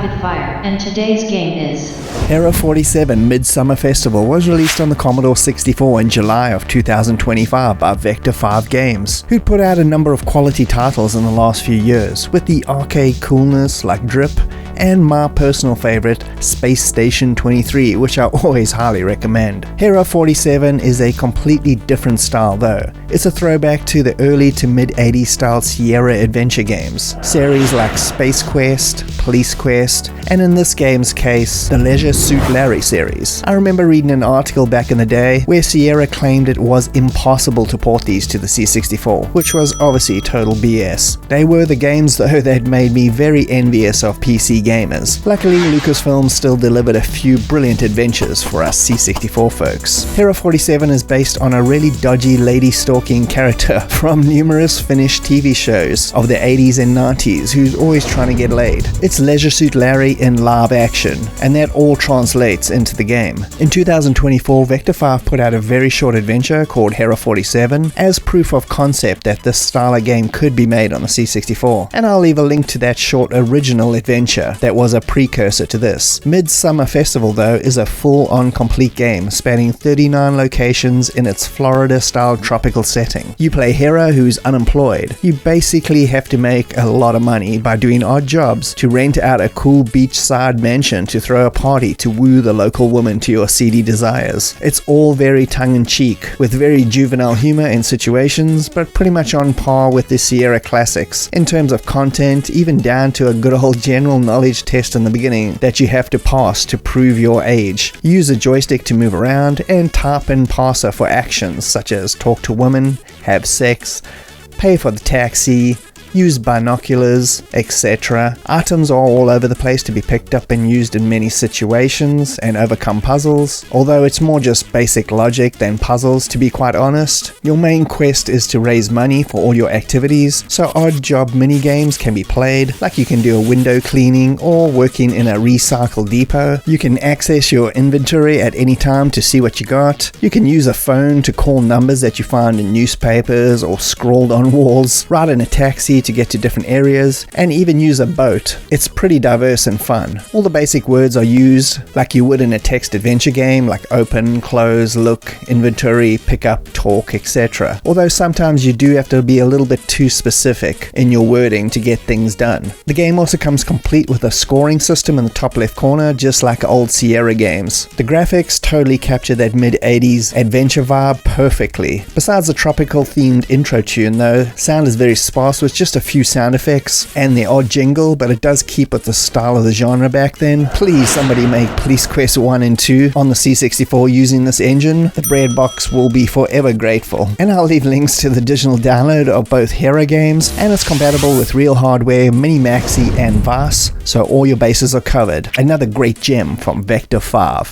rapid fire, and today's game is... Herra 47 Midsummer Festival was released on the Commodore 64 in July of 2025 by Vector 5 Games, who'd put out a number of quality titles in the last few years, with the arcade coolness like Drip, and my personal favorite, Space Station 23, which I always highly recommend. Herra 47 is a completely different style though. It's a throwback to the early to mid-80s style Sierra adventure games, series like Space Quest, Police Quest, and in this game's case, the Leisure Suit Larry series. I remember reading an article back in the day where Sierra claimed it was impossible to port these to the C64, which was obviously total BS. They were the games though that made me very envious of PC gamers. Luckily, Lucasfilm still delivered a few brilliant adventures for us C64 folks. Herra 47 is based on a really dodgy lady stalking character from numerous Finnish TV shows of the 80s and 90s who's always trying to get laid. It's Leisure Suit Larry in live action, and that all translates into the game. In 2024, Vector 5 put out a very short adventure called Herra 47 as proof of concept that this style of game could be made on the C64, and I'll leave a link to that short original adventure that was a precursor to this. Midsummer Festival though is a full-on complete game spanning 39 locations in its Florida-style tropical setting. You play Herra, who's unemployed. You basically have to make a lot of money by doing odd jobs to rent out a cool beachside mansion to throw a party to woo the local woman to your seedy desires. It's all very tongue-in-cheek, with very juvenile humor in situations, but pretty much on par with the Sierra classics in terms of content, even down to a good old general knowledge test in the beginning that you have to pass to prove your age. Use a joystick to move around, and type in parser for actions such as talk to women, have sex, pay for the taxi, use binoculars, etc. Items are all over the place to be picked up and used in many situations and overcome puzzles, although it's more just basic logic than puzzles to be quite honest. Your main quest is to raise money for all your activities, so odd job mini games can be played, like you can do a window cleaning or working in a recycle depot. You can access your inventory at any time to see what you got. You can use a phone to call numbers that you find in newspapers or scrawled on walls, ride in a taxi to get to different areas, and even use a boat. It's pretty diverse and fun. All the basic words are used like you would in a text adventure game, like open, close, look, inventory, pick up, talk, etc. Although sometimes you do have to be a little bit too specific in your wording to get things done. The game also comes complete with a scoring system in the top left corner, just like old Sierra games. The graphics totally capture that mid-80s adventure vibe perfectly. Besides the tropical themed intro tune though, sound is very sparse with just a few sound effects and the odd jingle, but it does keep with the style of the genre back then. Please somebody make Police Quest 1 and 2 on the C64 using this engine. The bread box will be forever grateful. And I'll leave links to the digital download of both Herra games, and it's compatible with real hardware, Mini Maxi and VAS, so all your bases are covered. Another great gem from Vector 5.